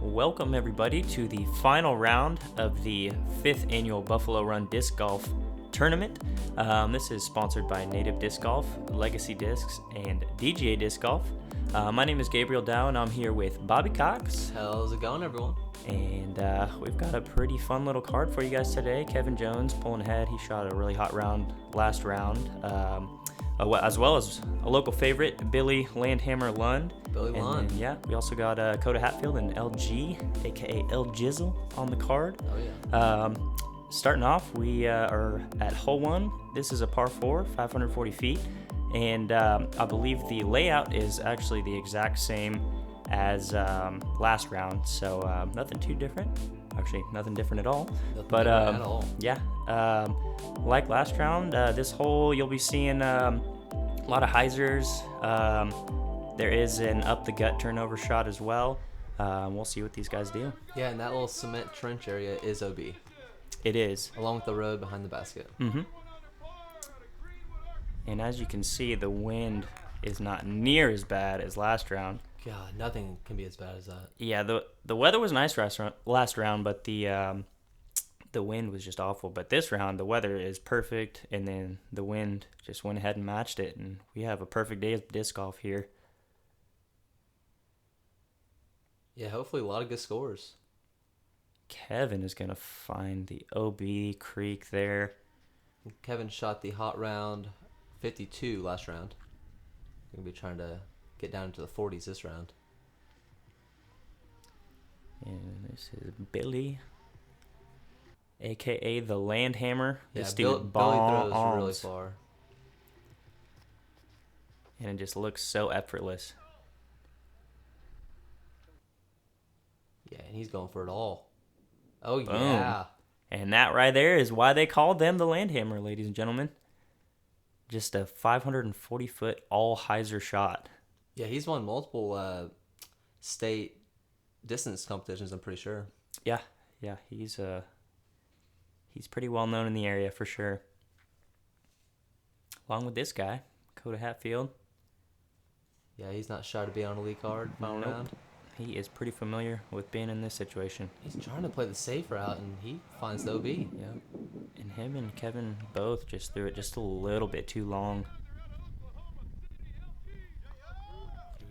Welcome everybody to the final round of the 5th annual Buffalo Run Disc Golf Tournament. This is sponsored by Native Disc Golf, Legacy Discs, and DGA Disc Golf. My name is Gabriel Dow and I'm here with Bobby Cox. How's it going, everyone? And we've got a pretty fun little card for you guys today. Kevin Jones pulling ahead. He shot a really hot round last round. As well as a local favorite, Billy Landhammer Lund. Lund. Then, yeah, we also got Coda Hatfield and LG, aka L Jizzle, on the card. Oh, yeah. Starting off, we are at hole 1. This is a par 4, 540 feet. And I believe the layout is actually the exact same as last round. So nothing too different. Actually, nothing different at all. At all. Yeah, like last round, this hole you'll be seeing a lot of hyzers. There is an up the gut turnover shot as well. We'll see what these guys do. Yeah, and that little cement trench area is OB. It is. Along with the road behind the basket. Mm-hmm. And as you can see, the wind is not near as bad as last round. God, nothing can be as bad as that. Yeah, the weather was nice last round, but the wind was just awful. But this round, the weather is perfect, and then the wind just went ahead and matched it, and we have a perfect day of disc golf here. Yeah, hopefully a lot of good scores. Kevin is going to find the OB creek there. Kevin shot the hot round 52 last round. We're going to be trying to get down into the 40s this round. And this is Billy, a.k.a. the Landhammer. Yeah, Billy throws really far. And it just looks so effortless. Yeah, and he's going for it all. Oh, Boom. yeah. And that right there is why they called them the Landhammer, ladies and gentlemen. Just a 540-foot all-hyzer shot. Yeah, he's won multiple state distance competitions, I'm pretty sure. Yeah, he's pretty well known in the area for sure. Along with this guy, Coda Hatfield. Yeah, he's not shy to be on a lead card final round. He is pretty familiar with being in this situation. He's trying to play the safe route, and he finds the OB. Yeah, and him and Kevin both just threw it just a little bit too long.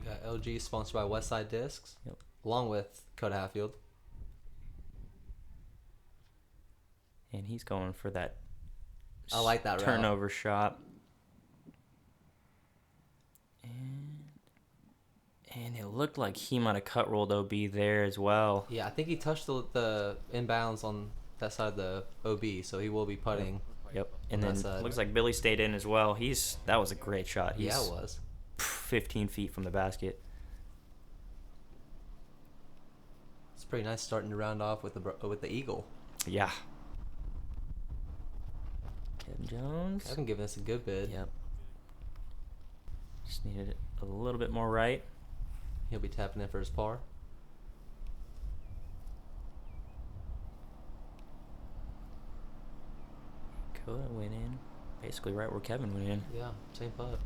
We got LG sponsored by Westside Discs, Yep. along with Coda Hatfield. And he's going for that I like that turnover route. shot. And it looked like he might have cut rolled OB there as well. Yeah, I think he touched the inbounds on that side of the OB, so he will be putting. Yep. And then side. looks like Billy stayed in as well. That was a great shot. Yeah, it was. 15 feet from the basket. It's pretty nice starting to round off with the eagle. Yeah. Kevin Jones. Kevin giving us a good bid. Yep. Just needed it a little bit more right. He'll be tapping in for his par. Coda went in. Basically right where Kevin went in. Yeah, same putt.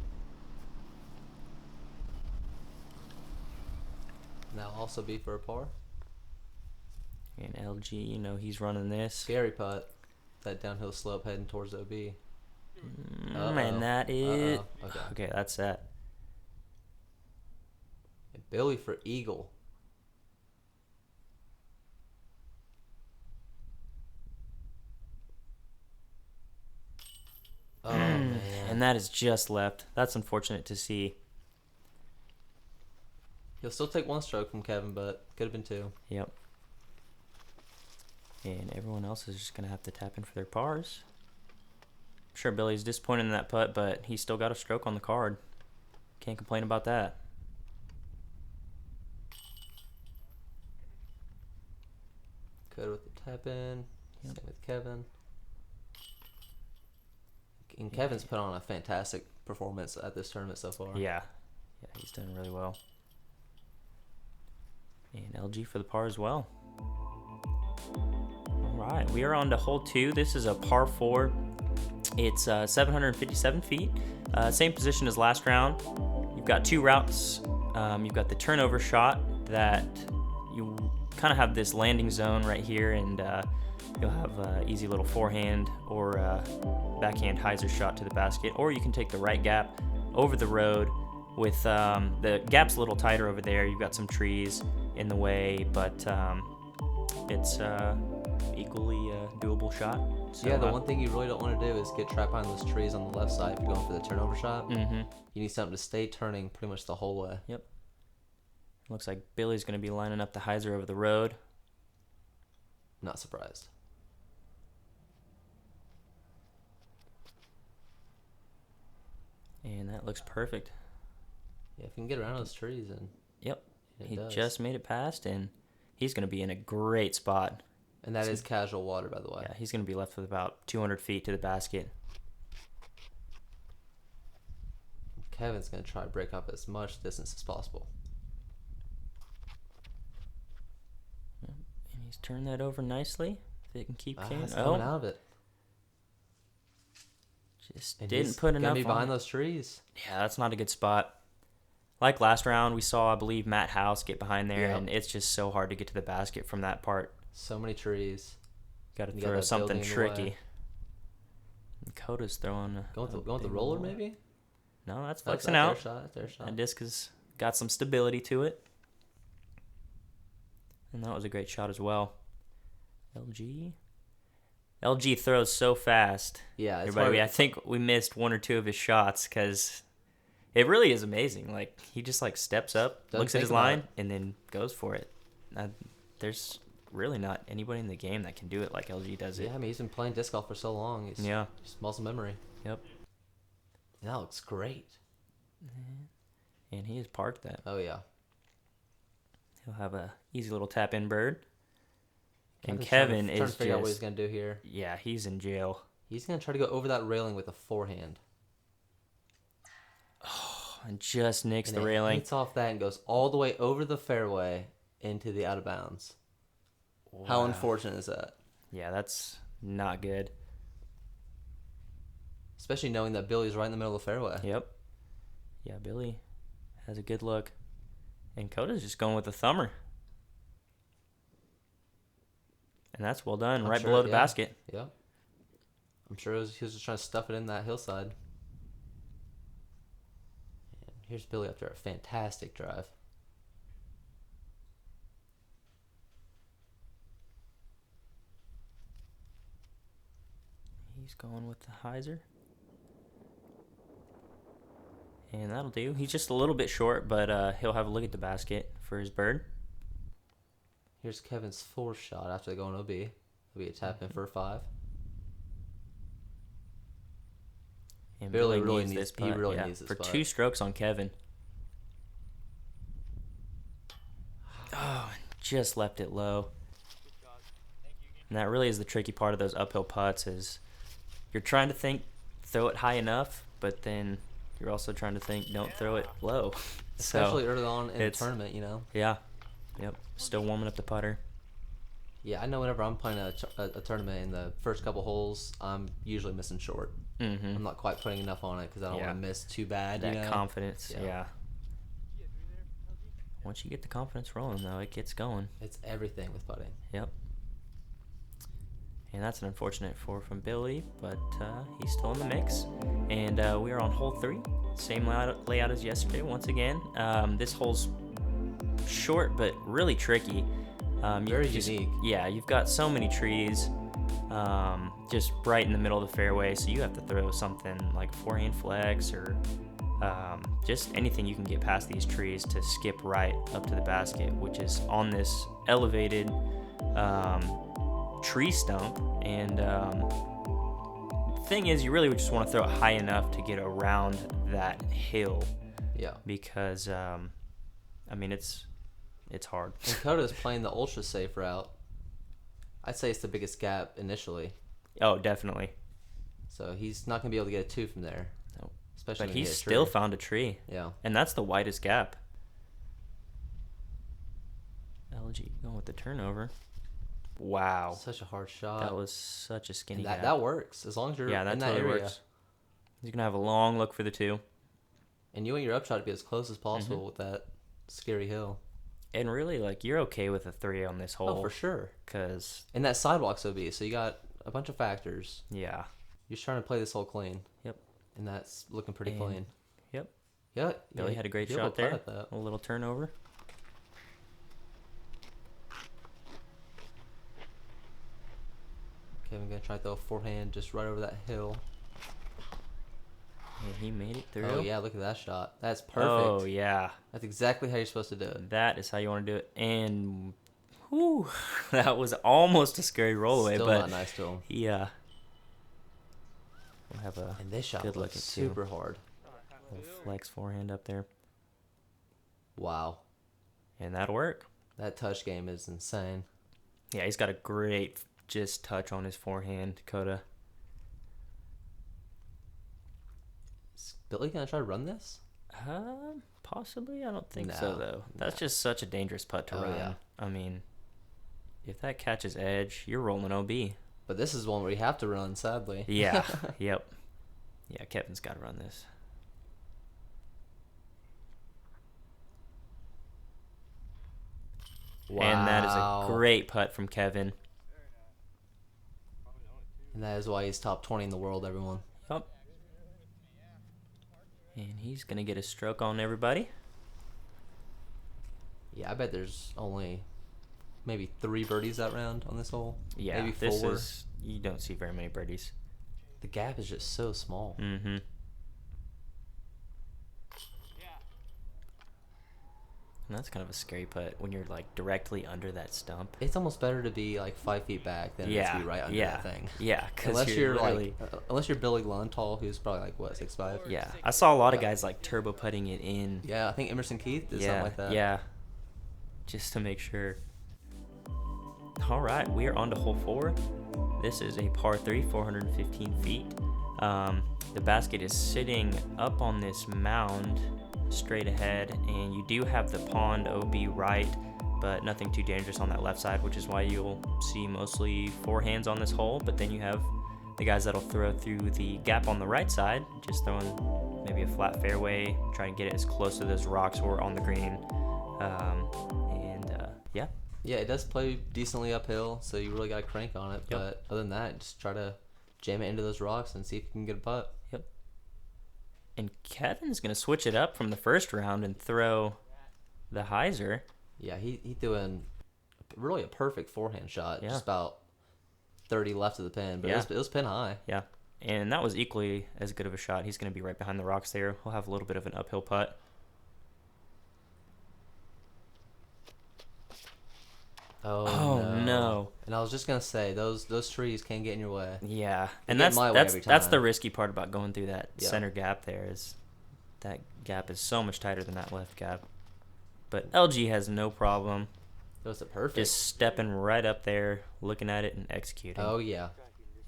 And that'll also be for a par. And LG, he's running this. Scary putt. That downhill slope heading towards the OB. And that is... Okay, that's that. And Billy for eagle. Oh, man. And that is just left. That's unfortunate to see. He'll still take one stroke from Kevin, but could have been two. Yep. And everyone else is just going to have to tap in for their pars. I'm sure Billy's disappointed in that putt, but he's still got a stroke on the card. Can't complain about that. Coda with the tap in. Yep. Same with Kevin. And Kevin's put on a fantastic performance at this tournament so far. Yeah, he's done really well. And LG for the par as well. All right, we are on to hole 2. This is a par 4. It's 757 feet. Same position as last round. You've got two routes. You've got the turnover shot that you kind of have this landing zone right here, and you'll have an easy little forehand or backhand hyzer shot to the basket, or you can take the right gap over the road with the gap's a little tighter over there. You've got some trees in the way, but it's equally doable shot. So, yeah, the one thing you really don't want to do is get trapped behind those trees on the left side if you're going for the turnover shot. Mm-hmm. You need something to stay turning pretty much the whole way. Yep. Looks like Billy's going to be lining up the hyzer over the road. Not surprised. And that looks perfect. Yeah, if you can get around those trees, and yep, he does. just made it past, and he's going to be in a great spot. And that is casual water, by the way. Yeah, he's going to be left with about 200 feet to the basket. Kevin's going to try to break up as much distance as possible. And he's turned that over nicely. If they can keep He's coming out of it. Just And didn't put enough Gonna be behind on it. those trees. Yeah, that's not a good spot. Like last round, we saw, I believe, Matt House get behind there, Yeah. and it's just so hard to get to the basket from that part. So many trees. Got to You got throw that something building in the tricky. way. And Coda's throwing. Going with the big roller, roll. maybe? No, that's That's flexing out. That's their shot. That disc has got some stability to it. And that was a great shot as well. LG throws so fast. Yeah, it's Everybody, hard. I think we missed one or two of his shots because it really is amazing. Like, he just like steps up, Doesn't looks at think his about line, it. and then goes for it. There's really not anybody in the game that can do it like LG does it. Yeah, I mean, he's been playing disc golf for so long. It's Yeah. just muscle memory. Yep. That looks great. And he has parked that. Oh, yeah. He'll have a easy little tap in bird. And Kevin's Kevin trying to is figure out what he's just, going to do here. yeah, he's in jail. He's going to try to go over that railing with a forehand. And just nicks And the it railing. hits off that and goes all the way over the fairway into the out of bounds. How Wow. unfortunate is that? Yeah, that's not good. Especially knowing that Billy's right in the middle of the fairway. Yep. Yeah, Billy has a good look. And Coda's just going with the thumber. And that's well done, I'm right sure, below the yeah. basket. Yeah. I'm sure he was just trying to stuff it in that hillside. And here's Billy after a fantastic drive. He's going with the hyzer. And that'll do. He's just a little bit short, but he'll have a look at the basket for his bird. Here's Kevin's fourth shot after going OB. It'll be a tap in for a 5. And Billy Billy really needs needs- this he putt, really yeah, needs this for putt. 2 strokes on Kevin. Oh, just left it low. And that really is the tricky part of those uphill putts is you're trying to think, throw it high enough, but then you're also trying to think, don't throw it low. Especially So, early on in the it's- tournament, you know. yeah. Yep. Still warming up the putter. Yeah, I know whenever I'm playing a tournament in the first couple holes, I'm usually missing short. Mm-hmm. I'm not quite putting enough on it because I don't Yeah. want to miss too bad. That you know? confidence, Yeah. yeah. Once you get the confidence rolling, though, it gets going. It's everything with putting. Yep. And that's an unfortunate 4 from Billy, but he's still in the mix. And we are on hole 3. Same layout as yesterday once again. This hole's short but really tricky. Very unique. Yeah, you've got so many trees just right in the middle of the fairway, so you have to throw something like forehand flex or just anything you can get past these trees to skip right up to the basket, which is on this elevated tree stump. And the thing is, you really would just want to throw it high enough to get around that hill Yeah. because I mean it's hard. And Coda's playing the ultra safe route. I'd say it's the biggest gap initially. Oh, definitely. So he's not going to be able to get a 2 from there. Nope. Especially But when you he's hit a still tree. found a tree. Yeah. And that's the widest gap. LG going with the turnover. Wow. Such a hard shot. That was such a skinny And that, gap. that works as long as you're Yeah, that in that totally area. works. He's going to have a long look for the 2. And you want your upshot to be as close as possible Mm-hmm. with that scary hill. And really, like, you're okay with a 3 on this hole. Oh, for sure. Because, And that sidewalk's OB, so you got a bunch of factors. yeah. You're just trying to play this hole clean. Yep. And that's looking pretty And- clean. Yep. Yeah. Billy had a great you're able shot to putt there. at that. A little turnover. Kevin gonna try to throw a forehand just right over that hill. And he made it through. Oh yeah, look at that shot. That's perfect. Oh, yeah. That's exactly how you're supposed to do it. That is how you want to do it. And, whew, that was almost a scary roll away. Still But not nice to him. yeah. We'll have a And this shot good look looks at super hard. little flex forehand up there. Wow. And that'll work. That touch game is insane. Yeah, he's got a great just touch on his forehand, Coda. Is Billy gonna try to run this? Possibly. I don't think so, No, though. That's just such a dangerous putt to Oh, run. yeah. I mean, if that catches edge, you're rolling OB. But this is one where you have to run, sadly. Yeah. Yep. Yeah, Kevin's got to run this. Wow. And that is a great putt from Kevin. And that is why he's top 20 in the world, everyone. Yep. And he's going to get a stroke on everybody. Yeah, I bet there's only maybe 3 birdies that round on this hole. Yeah, maybe 4. this is... You don't see very many birdies. The gap is just so small. Mm-hmm. And that's kind of a scary putt when you're, like, directly under that stump. It's almost better to be like 5 feet back than it is to be right under that thing. Yeah, because Unless you're literally... like, unless you're Billy Lund tall, who's probably like what 6'5". Yeah, I saw a lot of guys, like, turbo putting it in. Yeah, I think Emerson Keith did Yeah, something like that. yeah. Just to make sure. All right, we are on to hole 4. This is a par 3, 415 feet. The basket is sitting up on this mound straight ahead, and you do have the pond OB right, but nothing too dangerous on that left side, which is why you'll see mostly forehands on this hole. But then you have the guys that'll throw through the gap on the right side, just throwing maybe a flat fairway, trying to get it as close to those rocks or on the green. Yeah. Yeah, it does play decently uphill, so you really got to crank on it. Yep. But other than that, just try to jam it into those rocks and see if you can get a putt. Yep. And Kevin's going to switch it up from the first round and throw the hyzer. Yeah, he doing really a perfect forehand shot. Yeah. Just about 30 left of the pin, but Yeah. it was pin high. Yeah. And that was equally as good of a shot. He's going to be right behind the rocks there. He'll have a little bit of an uphill putt. Oh no. And I was just gonna say those trees can get in your way. Yeah. They And get that's my way that's every that's the time. risky part about going through that Yeah. center gap there is that gap is so much tighter than that left gap. But LG has no problem That was a perfect. just stepping right up there, looking at it and executing. Oh yeah.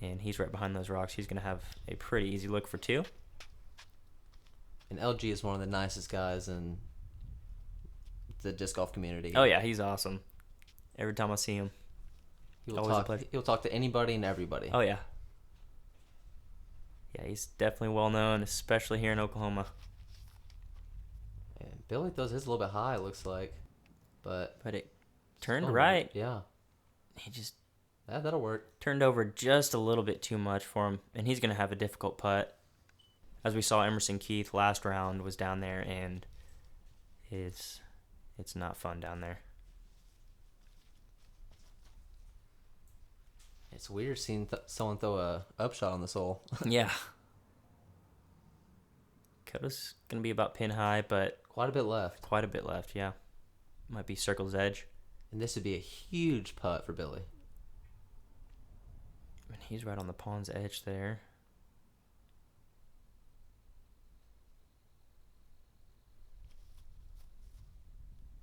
And he's right behind those rocks. He's going to have a pretty easy look for 2. And LG is one of the nicest guys in the disc golf community. Oh yeah, he's awesome. Every time I see him. He will always a talk. pleasure. He'll talk to anybody and everybody. Oh yeah. Yeah, he's definitely well known, especially here in Oklahoma. And Billy throws his a little bit high. It looks like, but It turned oh, right. Yeah, He just that'll work. turned over just a little bit too much for him, and he's going to have a difficult putt. As we saw, Emerson Keith last round was down there, and it's not fun down there. It's weird seeing someone throw a upshot on this hole. Yeah. Coda's going to be about pin high, but Quite a bit left, quite a bit left, yeah. Might be circle's edge. and this would be a huge putt for Billy. And he's right on the pond's edge there.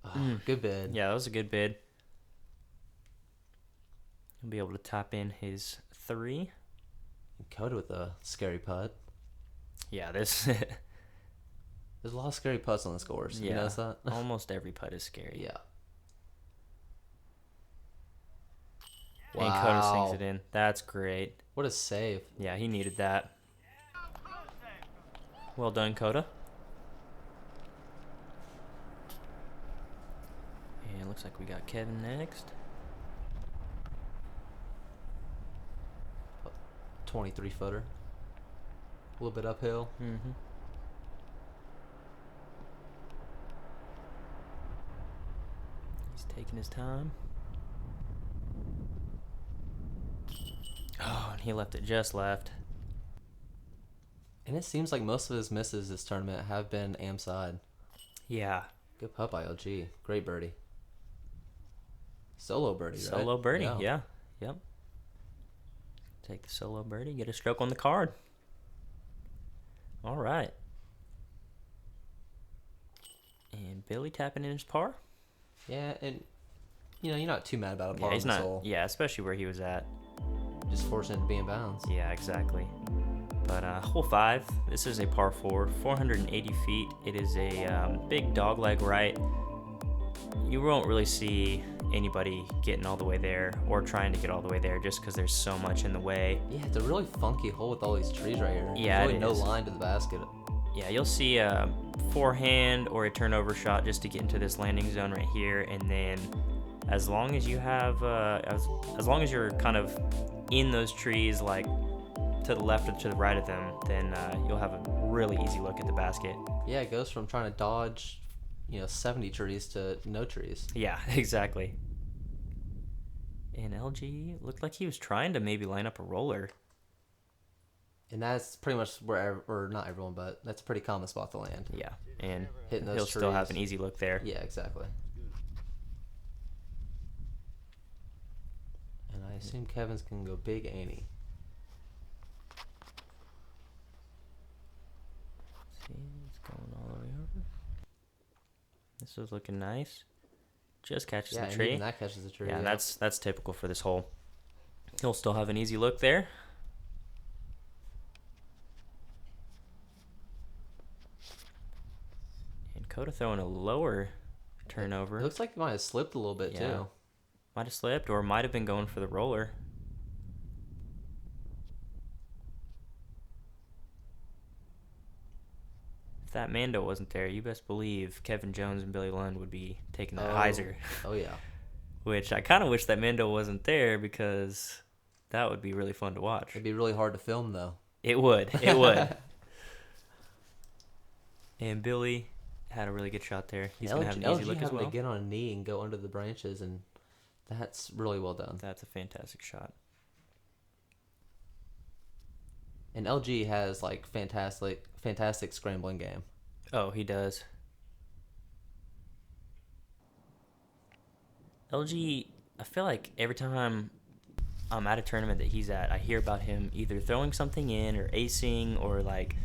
Oh, good bid. Yeah, that was a good bid. He'll be able to tap in his 3. Coda with a scary putt. Yeah, this There's a lot of scary putts on this course. You notice that? almost every putt is scary. Yeah. And Coda sinks it in. That's great. What a save. Yeah, he needed that. Well done, Coda. Looks like we got Kevin next. 23 footer. A little bit uphill. Mm-hmm. He's taking his time. Oh, and he left it just left. And it seems like most of his misses this tournament have been am side. Yeah. Good putt by LG. Great birdie. Solo birdie, right? Solo birdie, yeah. Yep. Take the solo birdie, get a stroke on the card. All right. And Billy tapping in his par. Yeah, and you're not too mad about a par Yeah, on he's this not. hole. Yeah, especially where he was at. Just fortunate to be in bounds. Yeah, exactly. But hole 5, this is a par 4, 480 feet. It is a big dogleg right. You won't really see anybody getting all the way there or trying to get all the way there just because there's so much in the way. Yeah, it's a really funky hole with all these trees right here. Yeah, There's it really is. no line to the basket. Yeah, you'll see a forehand or a turnover shot just to get into this landing zone right here, and then as long as you have, as long as you're kind of in those trees, like to the left or to the right of them, then you'll have a really easy look at the basket. Yeah, it goes from trying to dodge, 70 trees to no trees. Yeah, exactly. And LG looked like he was trying to maybe line up a roller. And that's pretty much where, or not everyone, but that's a pretty common spot to land. Yeah, and Hitting those he'll still have trees. an easy look there. Yeah, exactly. And I assume Kevin's can go big Annie. See, it's going all the way over. This is looking nice. Just catches Yeah, the and tree. even that catches the tree. Yeah, that's typical for this hole. He'll still have an easy look there. And Coda throwing a lower turnover. It looks like he might have slipped a little bit Yeah. too. Might have slipped or might have been going for the roller. If that Mando wasn't there, you best believe Kevin Jones and Billy Lund would be taking that hyzer. Oh yeah. Which I kind of wish that Mando wasn't there because that would be really fun to watch. It'd be really hard to film though. It would. It would. And Billy had a really good shot there. He's going to have an easy LG look as having well. to get on a knee and go under the branches, and that's really well done. That's a fantastic shot. And LG has like fantastic scrambling game. Oh, he does. LG, I feel like every time I'm at a tournament that he's at, I hear about him either throwing something in or acing or like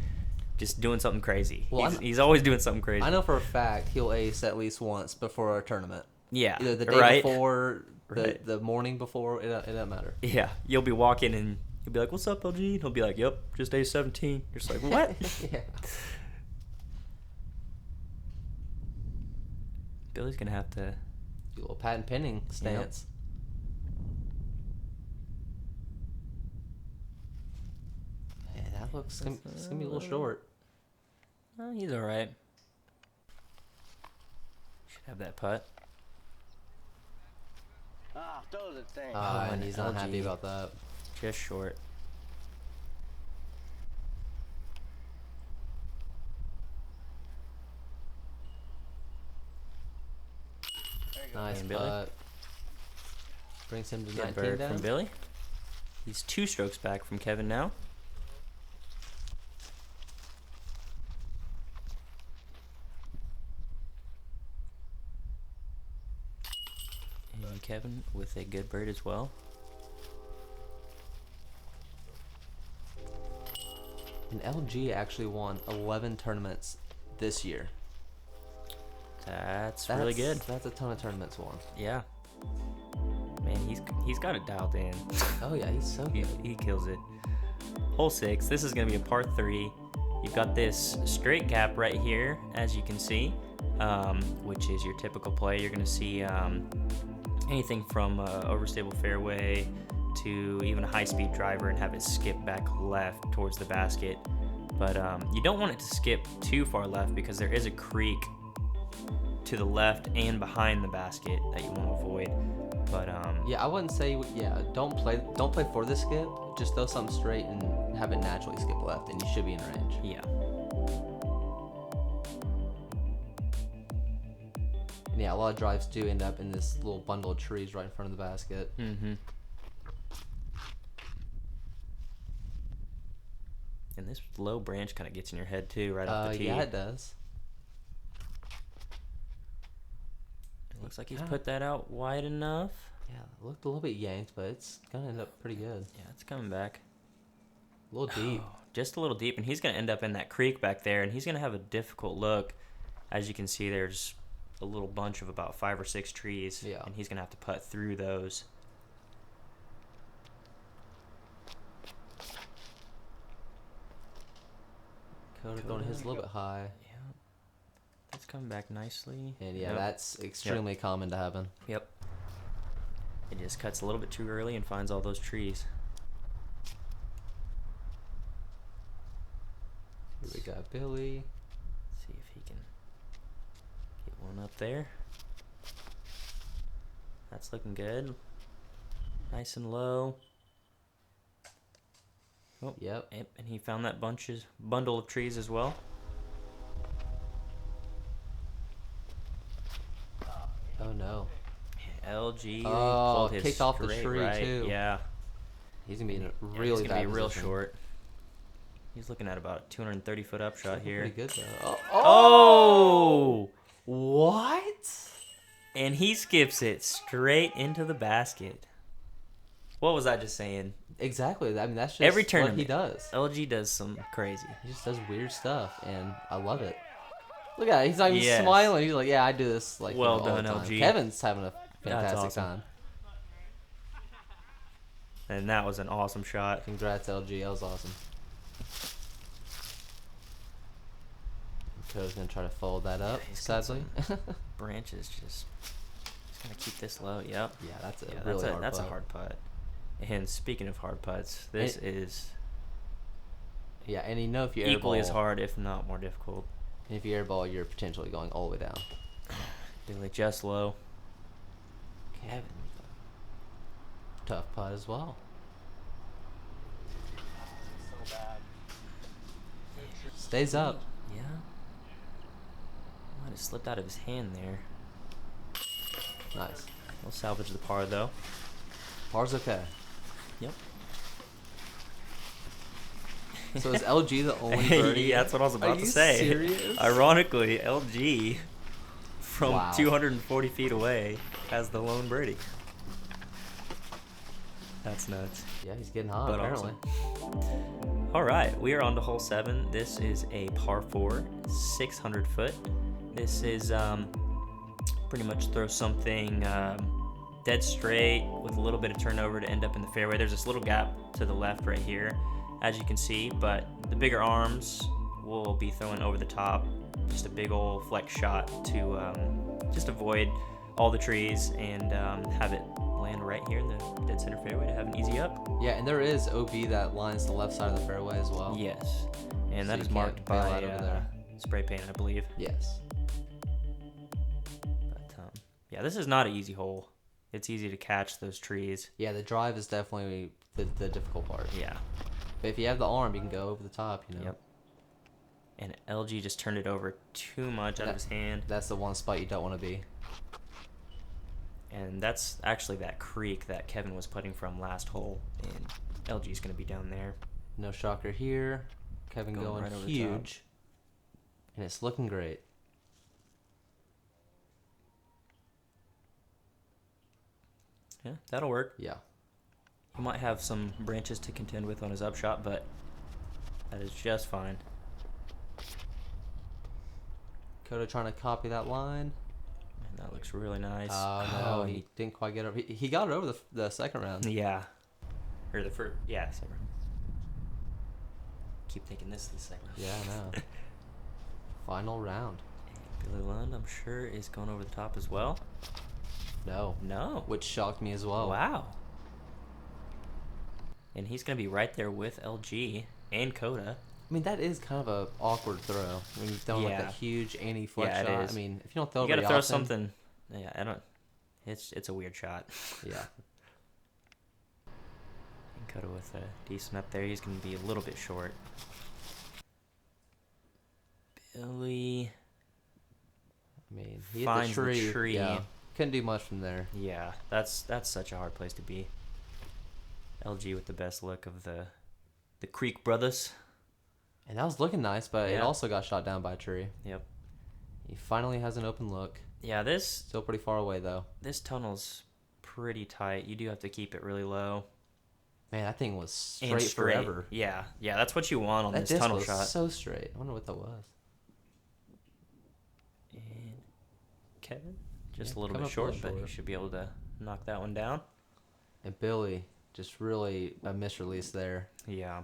just doing something crazy. Well, He's always doing something crazy. I know for a fact he'll ace at least once before a tournament. Yeah. Either the day right? before, Right. the morning before, it doesn't matter. Yeah. You'll be walking and you'll be like, "What's up, LG?" And he'll be like, "Yep, just A17." You're just like, "What?" Yeah. Billy's going to have to... Do a little patent pending stance. Yeah, that looks it's gonna be a little short. Oh, he's all right. Should have that putt. Throw the thing. And he's not happy LG. about that. Just short. Nice And Billy. putt. Brings him to Good 19 bird down. from Billy. He's 2 strokes back from Kevin now. And Kevin with a good bird as well. And LG actually won 11 tournaments this year. That's really good. That's a ton of tournaments won. Yeah. Man, he's got it dialed in. Oh yeah, he's so He, good. he kills it. Hole 6. This is going to be a par 3. You've got this straight gap right here, as you can see, which is your typical play. You're going to see anything from overstable fairway to even a high-speed driver and have it skip back left towards the basket. But you don't want it to skip too far left because there is a creek to the left and behind the basket that you want to avoid. But Yeah, I wouldn't say don't play for the skip. Just throw something straight and have it naturally skip left, and you should be in range. yeah. And yeah, a lot of drives do end up in this little bundle of trees right in front of the basket. Mm-hmm. And this low branch kind of gets in your head too, right off the tee. Yeah, it does. It looks like he's put that out wide enough. Yeah, it looked a little bit yanked, but it's gonna end up pretty good. Yeah, it's coming back. A little deep. Just a little deep, and he's going to end up in that creek back there, and he's going to have a difficult look. As you can see, there's a little bunch of about 5 or 6 trees, Yeah. and he's going to have to putt through those. Coda going his a little bit high. Yeah, that's coming back nicely. And yeah, Yep. that's extremely common to happen. Yep. It just cuts a little bit too early and finds all those trees. Here we got Billy. See if he can get one up there. That's looking good. Nice and low. Oh, Yep. and he found that bundle of trees as well. Oh no. LG Oh, pulled his kicked off the straight tree, right. too. Yeah. He's gonna be in a Yeah, really he's gonna bad be real position. short. He's looking at about a 230-foot upshot here. Pretty good though. Oh! What? And he skips it straight into the basket. What was I just saying? Exactly. I mean, that's just Every what tournament, he does. LG does some crazy. He just does weird stuff, and I love it. Look at it. He's not even Yes. smiling. He's like, yeah, I do this like Well all the done, time. LG. Kevin's having a fantastic awesome. time. And that was an awesome shot. Congrats, LG. That was awesome. Coda's gonna try to follow that up, He's got sadly. Branches just gonna keep this low. Yep. Yeah, that's a Yeah, really hard that's putt. a hard putt. And speaking of hard putts, this is Yeah, and you know if you equally airball, as hard, if not more difficult. if you airball, you're potentially going all the way down. Billy just low. Kevin, tough putt as well. So bad. Stays up. Yeah. Might have slipped out of his hand there. Nice. We'll salvage the par though. Par's okay. Yep. So is LG the only birdie? Yeah, that's what I was Are about to you say. serious? Ironically, LG from Wow. 240 feet away has the lone birdie. That's nuts. Yeah, he's getting hot But apparently. All right, we are on to hole 7. This is a par 4, 600 foot. This is pretty much throw something dead straight with a little bit of turnover to end up in the fairway. There's this little gap to the left right here, as you can see, but the bigger arms will be throwing over the top. Just a big old flex shot to just avoid all the trees and have it land right here in the dead center fairway to have an easy up. Yeah, and there is OB that lines the left side of the fairway as well. Yes, and So that you is can't marked bail by out over there. spray paint, I believe. Yes. But yeah, this is not an easy hole. It's easy to catch those trees. Yeah, the drive is definitely the difficult part. Yeah. But if you have the arm, you can go over the top, you know. Yep. And LG just turned it over too much out of his hand. That's the one spot you don't want to be. And that's actually that creek that Kevin was putting from last hole. And LG's going to be down there. No shocker here. Kevin Going going right over the huge. And it's looking great. Yeah, that'll work. Yeah. He might have some branches to contend with on his upshot, but that is just fine. Coda trying to copy that line. And that looks really nice. No, Oh, he didn't quite get over. He got it over the second round. Yeah. Or the first. Yeah, second round. Keep thinking this is the second round. Yeah, I know. Final round. Billy Lund, I'm sure, is going over the top as well. No. No. Which shocked me as well. Wow. And he's going to be right there with LG and Coda. I mean, that is kind of a awkward throw when you've thrown like Yeah. a huge anti-flick Yeah, it shot. is. I mean, if you don't throw You it gotta very throw often, something. Yeah, I don't. It's a weird shot. Yeah. And Coda with a decent up there. He's gonna be a little bit short. Billy. I mean, he hit Finds the the tree. Yeah. Couldn't do much from there. Yeah, that's such a hard place to be. LG with the best look of the Creek brothers. And that was looking nice, but it Yeah. also got shot down by a tree. Yep. He finally has an open look. Yeah, this Still pretty far away, though. tunnel's pretty tight. You do have to keep it really low. Man, that thing was And straight forever. Yeah, that's what you want on That this disc tunnel was shot. so straight. I wonder what that was. And Kevin, just Yeah, a little coming bit up a little short, but he short. should be able to knock that one down. And Billy, just really a misrelease there. Yeah.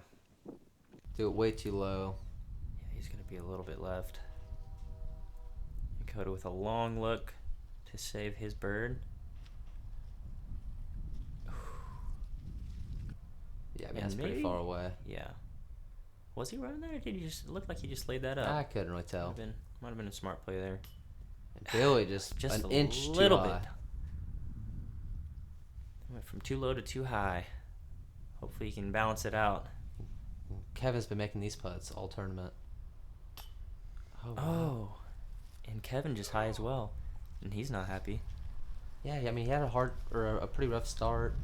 Do it way too low. Yeah, he's going to be a little bit left. And Coda with a long look to save his bird. Yeah, I mean, And that's pretty maybe- far away. Yeah. Was he running there, or did he just it looked like he just laid that up? I couldn't really tell. Might have been a smart play there. And Billy just Just an a inch little too bit. high. Went from too low to too high. Hopefully he can balance it out. Kevin's been making these putts all tournament. Oh, wow. Oh. And Kevin just high as well. And he's not happy. Yeah, I mean, he had a pretty rough start.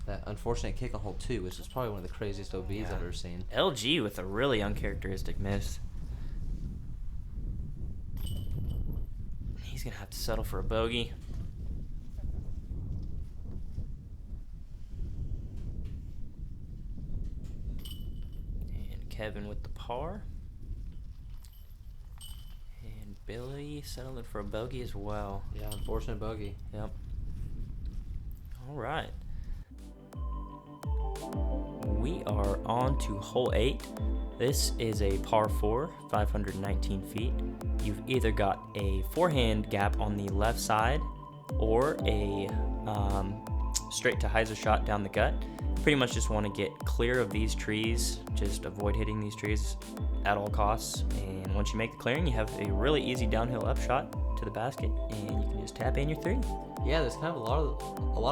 That unfortunate kick on hole 2, which is probably one of the craziest OBs Yeah. I've ever seen. LG with a really uncharacteristic miss. He's going to have to settle for a bogey. And Kevin with the par. And Billy settling for a bogey as well. Yeah, unfortunate bogey. Yep. All right. We are on to hole 8. This is a par 4, 519 feet. You've either got a forehand gap on the left side or a straight to hyzer shot down the gut. Pretty much just want to get clear of these trees, just avoid hitting these trees at all costs. And once you make the clearing, you have a really easy downhill upshot to the basket, and you can just tap in your 3. Yeah, there's kind of a lot of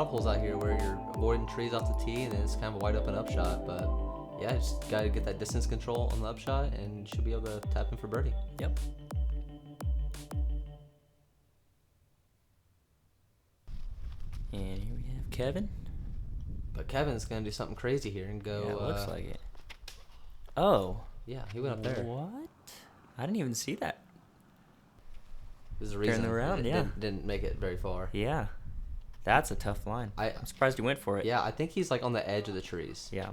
holes out here where you're avoiding trees off the tee, and then it's kind of a wide open upshot. But yeah, just gotta get that distance control on the upshot, and you should be able to tap in for birdie. Yep. And here we have Kevin. But Kevin's gonna do something crazy here and go. Yeah, it looks like it. Oh. Yeah, he went up there. What? I didn't even see that. There's a Turn reason around, it yeah. didn't make it very far. Yeah. That's a tough line. I'm surprised he went for it. Yeah, I think he's like on the edge of the trees. Yeah.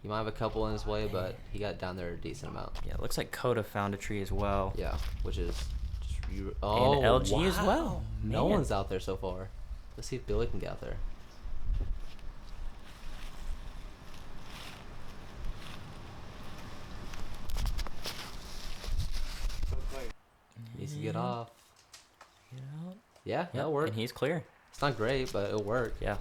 He might have a couple in his way, but he got down there a decent amount. Yeah, it looks like Coda found a tree as well. Yeah, which is just and LG as well. No Man. one's out there so far. Let's see if Billy can get out there. Needs to get off. Get out. Yeah, Yep, that'll work. and he's clear. It's not great, but it'll work. Yeah.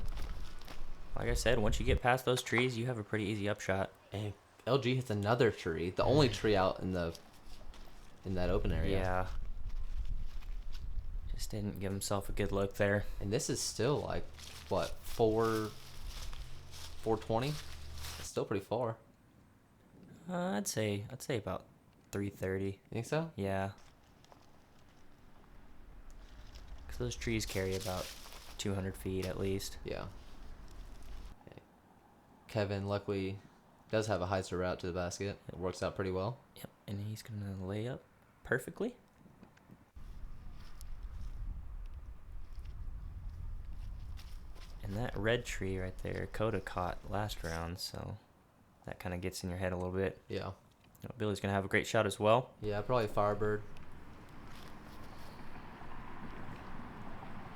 Like I said, once you get past those trees, you have a pretty easy upshot. And LG hits another tree, the only tree out in that open area. Yeah. Just didn't give himself a good look there. And this is still like what 420? It's still pretty far. I'd say about 330. You think so? Yeah. Because those trees carry about 200 feet at least. Yeah. Okay. Kevin luckily does have a hyzer route to the basket. It works out pretty well. Yep. And he's going to lay up perfectly. And that red tree right there, Coda caught last round, so that kind of gets in your head a little bit. Yeah. You know, Billy's going to have a great shot as well. Yeah, probably Firebird.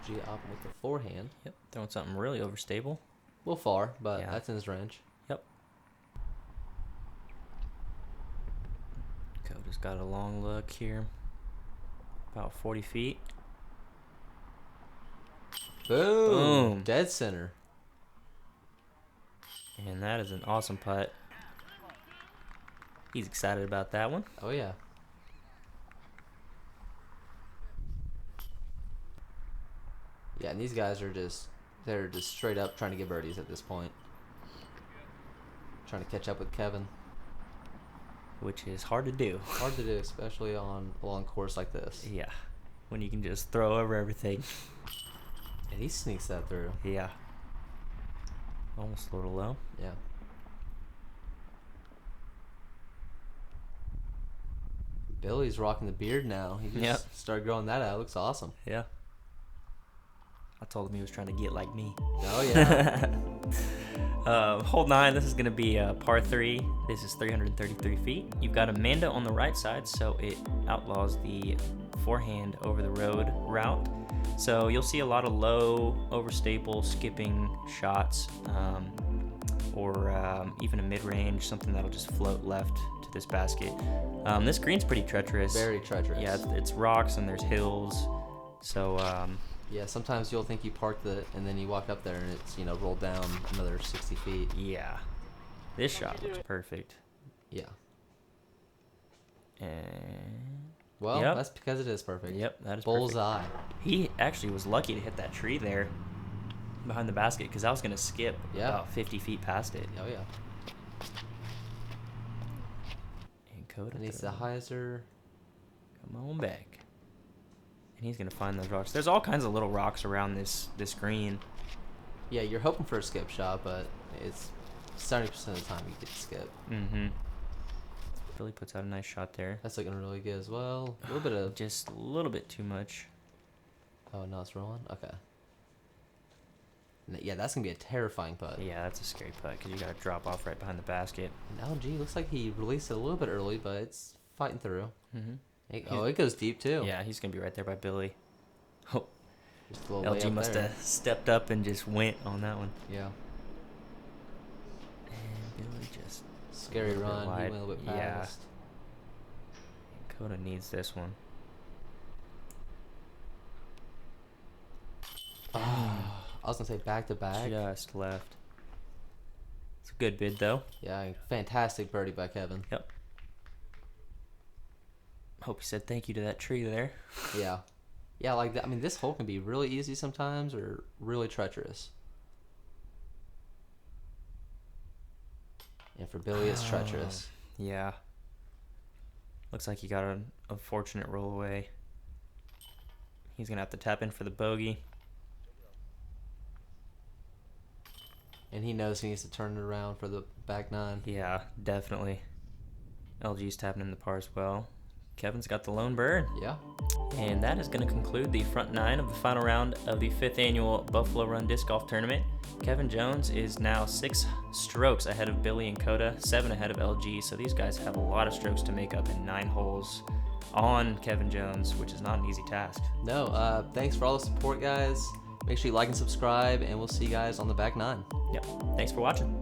G up with the forehand. Yep. Throwing something really overstable. A little far, but Yeah. that's in his range. Yep. Coda's got a long look here. About 40 feet. Boom! Boom. Dead center. And that is an awesome putt. He's excited about that one. Oh, yeah. Yeah, and these guys are they're just straight up trying to get birdies at this point. Trying to catch up with Kevin. Which is hard to do. Hard to do, especially on a long course like this. Yeah. When you can just throw over everything. And he sneaks that through. Yeah. Almost a little low. Yeah. Billy's rocking the beard now. He just started growing that out. It looks awesome. Yeah. I told him he was trying to get like me. Oh, yeah. Hole 9, this is going to be a par 3. This is 333 feet. You've got Amanda on the right side, so it outlaws the forehand over the road route. So you'll see a lot of low, overstable, skipping shots, or even a mid-range, something that'll just float left to this basket. This green's pretty treacherous. Very treacherous. Yeah, it's rocks and there's hills. So, yeah, sometimes you'll think you parked it, and then you walk up there and it's, rolled down another 60 feet. yeah. This shot looks perfect. Yeah. And Well, Yep. that's because it is perfect. Yep, that is Bullseye. perfect. He actually was lucky to hit that tree there behind the basket because I was going to skip about 50 feet past it. Oh, yeah. And Coda And he's the hyzer. come on back. And he's going to find those rocks. There's all kinds of little rocks around this green. Yeah, you're hoping for a skip shot, but it's 70% of the time you get to skip. Mm-hmm. Billy puts out a nice shot there. That's looking really good as well. A little bit of... Just a little bit too much. Oh, no, it's rolling? Okay. Yeah, that's going to be a terrifying putt. Yeah, that's a scary putt because you got to drop off right behind the basket. And LG looks like he released it a little bit early, but it's fighting through. Mm-hmm. It goes deep, too. Yeah, he's going to be right there by Billy. Oh, Just a little way LG up must there. have stepped up and just went on that one. Yeah. And Billy just... Scary little bit run. He wide. went a little bit Yeah. past. Coda needs this one. I was going to say back-to-back. Just left. It's a good bid, though. Yeah, fantastic birdie by Kevin. Yep. Hope he said thank you to that tree there. Yeah. Yeah, like that. I mean, this hole can be really easy sometimes or really treacherous. And for Billy, it's treacherous. Yeah. Looks like he got an unfortunate roll away. He's going to have to tap in for the bogey. And he knows he needs to turn it around for the back nine. Yeah, definitely. LG's tapping in the par as well. Kevin's got the lone bird. Yeah. And that is going to conclude the front nine of the final round of the 5th annual Buffalo Run Disc Golf Tournament. Kevin Jones is now 6 strokes ahead of Billy and Coda, 7 ahead of LG. So these guys have a lot of strokes to make up in 9 holes on Kevin Jones, which is not an easy task. No, thanks for all the support, guys. Make sure you like and subscribe, and we'll see you guys on the back nine. Yep. Thanks for watching.